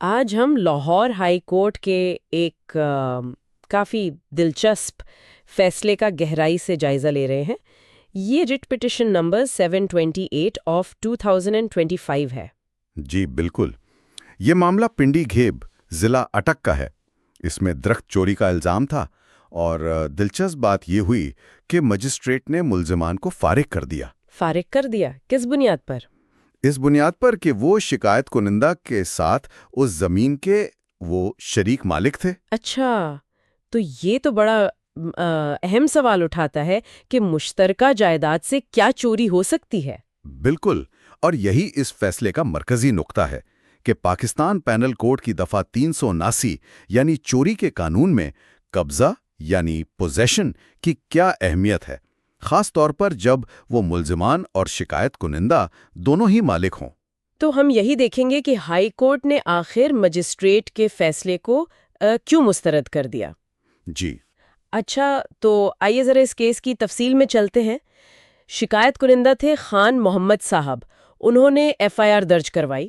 آج ہم Lahore high court کے ایک کافی دلچسپ فیصلے کا گہرائی سے جائزہ لے رہے ہیں۔ یہ رٹ پٹیشن نمبر 728 آف 2025 ہے۔ جی بالکل، یہ معاملہ پنڈی گھیب ضلع اٹک کا ہے۔ اس میں درخت چوری کا الزام تھا اور دلچسپ بات یہ ہوئی کہ مجسٹریٹ نے ملزمان کو فارغ کر دیا۔ فارغ کر دیا؟ کس بنیاد پر؟ اس بنیاد پر کہ وہ شکایت کنندہ کے ساتھ اس زمین کے وہ شریک مالک تھے۔ اچھا، تو یہ تو بڑا اہم سوال اٹھاتا ہے کہ مشترکہ جائیداد سے کیا چوری ہو سکتی ہے؟ بالکل، اور یہی اس فیصلے کا مرکزی نقطہ ہے کہ پاکستان پینل کوڈ کی دفعہ 379 یعنی چوری کے قانون میں قبضہ یعنی پوزیشن کی کیا اہمیت ہے، خاص طور پر جب وہ ملزمان اور شکایت کنندہ دونوں ہی مالک ہوں۔ تو ہم یہی دیکھیں گے کہ ہائی کورٹ نے آخر مجسٹریٹ کے فیصلے کو کیوں مسترد کر دیا۔ جی اچھا، تو آئیے ذرا اس کیس کی تفصیل میں چلتے ہیں۔ شکایت کنندہ تھے خان محمد صاحب، انہوں نے ایف آئی آر درج کروائی۔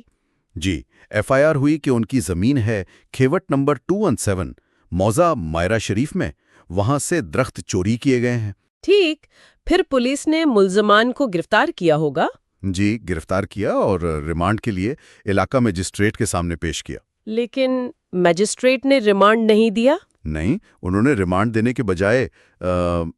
جی، ایف آئی آر ہوئی کہ ان کی زمین ہے کھیوٹ نمبر 217 موضع مائرہ شریف میں، وہاں سے درخت چوری کیے گئے ہیں۔ ٹھیک، پھر پولیس نے ملزمان کو گرفتار کیا ہوگا؟ جی، گرفتار کیا اور ریمانڈ کے لیے علاقہ مجسٹریٹ کے سامنے پیش کیا۔ لیکن مجسٹریٹ نے ریمانڈ نہیں دیا؟ نہیں، انہوں نے ریمانڈ دینے کے بجائے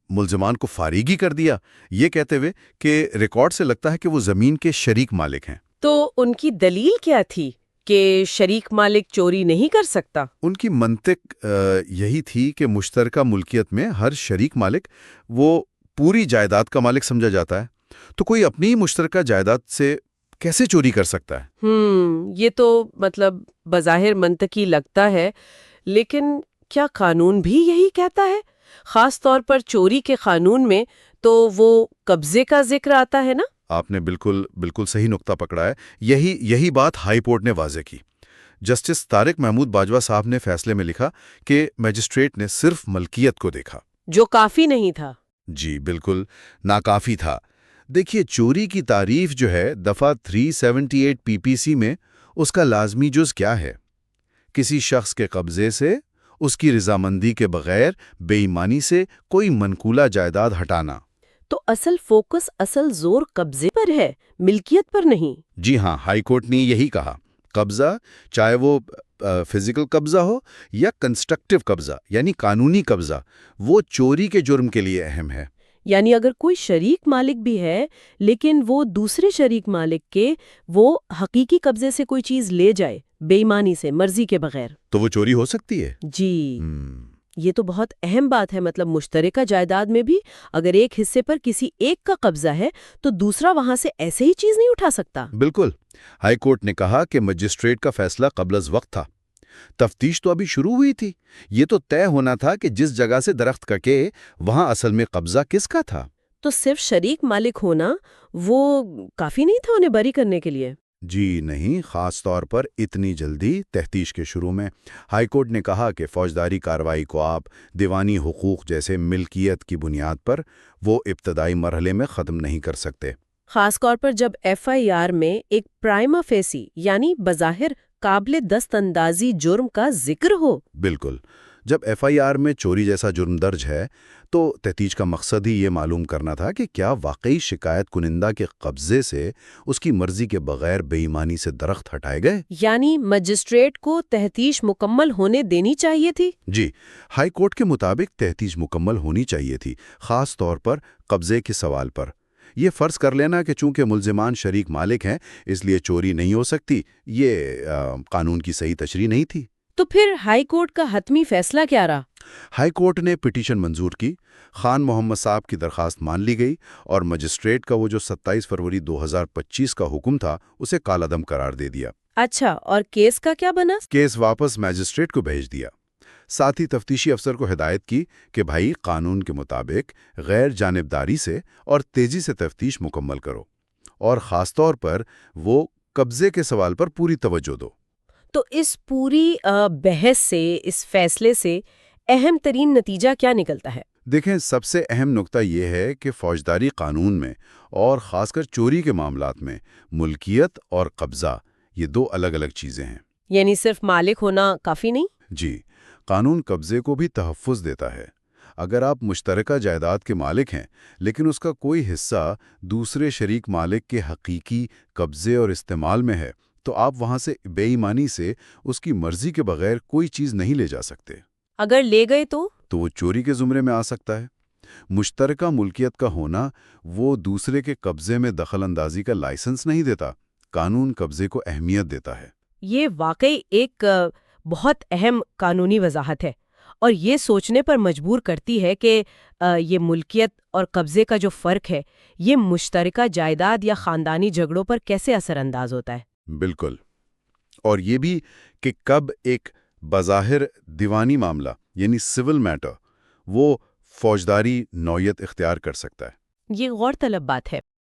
ملزمان کو فارغ ہی کر دیا، یہ کہتے ہوئے کہ ریکارڈ سے لگتا ہے کہ وہ زمین کے شریک مالک ہیں۔ تو ان کی دلیل کیا تھی کہ شریک مالک چوری نہیں کر سکتا؟ ان کی منطق یہی تھی کہ مشترکہ ملکیت میں ہر شریک مالک وہ پوری جائیداد کا مالک سمجھا جاتا ہے، تو کوئی اپنی مشترکہ جائیداد سے کیسے چوری کر سکتا ہے؟ یہ تو بظاہر منطقی لگتا ہے، لیکن کیا قانون بھی یہی کہتا ہے؟ خاص طور پر چوری کے قانون میں تو وہ قبضے کا ذکر آتا ہے نا؟ آپ نے بالکل صحیح نقطہ پکڑا ہے۔ یہی بات ہائی کورٹ نے واضح کی۔ جسٹس طارق محمود باجوہ صاحب نے فیصلے میں لکھا کہ میجسٹریٹ نے صرف ملکیت کو دیکھا، جو کافی نہیں تھا۔ جی بالکل ناکافی تھا۔ دیکھیے، چوری کی تعریف جو ہے دفعہ 378 پی پی سی میں، اس کا لازمی جز کیا ہے؟ کسی شخص کے قبضے سے اس کی رضامندی کے بغیر بے ایمانی سے کوئی منقولہ جائیداد ہٹانا۔ تو اصل زور قبضے پر ہے، ملکیت پر نہیں۔ جی ہاں، ہائی کورٹ نے یہی کہا۔ قبضہ، چاہے وہ فزیکل قبضہ ہو یا کنسٹرکٹیو قبضہ یعنی قانونی قبضہ، وہ چوری کے جرم کے لیے اہم ہے۔ یعنی اگر کوئی شریک مالک بھی ہے لیکن وہ دوسرے شریک مالک کے وہ حقیقی قبضے سے کوئی چیز لے جائے بے ایمانی سے، مرضی کے بغیر، تو وہ چوری ہو سکتی ہے۔ جی یہ تو بہت اہم بات ہے۔ مشترکہ جائیداد میں بھی اگر ایک حصے پر کسی ایک کا قبضہ ہے تو دوسرا وہاں سے ایسے ہی چیز نہیں اٹھا سکتا۔ بالکل، ہائی کورٹ نے کہا کہ مجسٹریٹ کا فیصلہ قبل از وقت تھا۔ تفتیش تو ابھی شروع ہوئی تھی، یہ تو طے ہونا تھا کہ جس جگہ سے درخت کٹے وہاں اصل میں قبضہ کس کا تھا۔ تو صرف شریک مالک ہونا وہ کافی نہیں تھا انہیں بری کرنے کے لیے؟ جی نہیں، خاص طور پر اتنی جلدی تفتیش کے شروع میں۔ ہائی کورٹ نے کہا کہ فوجداری کارروائی کو آپ دیوانی حقوق جیسے ملکیت کی بنیاد پر وہ ابتدائی مرحلے میں ختم نہیں کر سکتے، خاص طور پر جب ایف آئی آر میں ایک پرائما فیسی یعنی بظاہر قابل دست اندازی جرم کا ذکر ہو۔ بالکل، جب ایف آئی آر میں چوری جیسا جرم درج ہے تو تفتیش کا مقصد ہی یہ معلوم کرنا تھا کہ کیا واقعی شکایت کنندہ کے قبضے سے اس کی مرضی کے بغیر بے ایمانی سے درخت ہٹائے گئے۔ یعنی مجسٹریٹ کو تفتیش مکمل ہونے دینی چاہیے تھی؟ جی، ہائی کورٹ کے مطابق تفتیش مکمل ہونی چاہیے تھی، خاص طور پر قبضے کے سوال پر۔ یہ فرض کر لینا کہ چونکہ ملزمان شریک مالک ہیں اس لیے چوری نہیں ہو سکتی، یہ قانون کی صحیح تشریح نہیں تھی۔ تو پھر ہائی کورٹ کا حتمی فیصلہ کیا رہا؟ ہائی کورٹ نے پٹیشن منظور کی، خان محمد صاحب کی درخواست مان لی گئی اور مجسٹریٹ کا وہ جو 27 فروری 2025 کا حکم تھا اسے کالعدم قرار دے دیا۔ اچھا، اور کیس کا کیا بنا؟ کیس واپس میجسٹریٹ کو بھیج دیا۔ ساتھ ہی تفتیشی افسر کو ہدایت کی کہ بھائی قانون کے مطابق غیر جانبداری سے اور تیزی سے تفتیش مکمل کرو، اور خاص طور پر وہ قبضے کے سوال پر پوری توجہ دو۔ تو اس پوری بحث سے، اس فیصلے سے اہم ترین نتیجہ کیا نکلتا ہے؟ دیکھیں، سب سے اہم نقطہ یہ ہے کہ فوجداری قانون میں اور خاص کر چوری کے معاملات میں ملکیت اور قبضہ یہ دو الگ الگ چیزیں ہیں۔ یعنی صرف مالک ہونا کافی نہیں؟ جی، قانون قبضے کو بھی تحفظ دیتا ہے۔ اگر آپ مشترکہ جائیداد کے مالک ہیں لیکن اس کا کوئی حصہ دوسرے شریک مالک کے حقیقی قبضے اور استعمال میں ہے تو آپ وہاں سے بے ایمانی سے اس کی مرضی کے بغیر کوئی چیز نہیں لے جا سکتے۔ اگر لے گئے تو وہ چوری کے زمرے میں آ سکتا ہے۔ مشترکہ ملکیت کا ہونا وہ دوسرے کے قبضے میں دخل اندازی کا لائسنس نہیں دیتا، قانون قبضے کو اہمیت دیتا ہے۔ یہ واقعی ایک بہت اہم قانونی وضاحت ہے اور یہ سوچنے پر مجبور کرتی ہے کہ یہ ملکیت اور قبضے کا جو فرق ہے یہ مشترکہ جائیداد یا خاندانی جھگڑوں پر کیسے اثر انداز ہوتا ہے۔ بالکل، اور یہ بھی کہ کب ایک بظاہر دیوانی معاملہ یعنی سول میٹر وہ فوجداری نوعیت اختیار کر سکتا ہے۔ یہ غور طلب بات ہے۔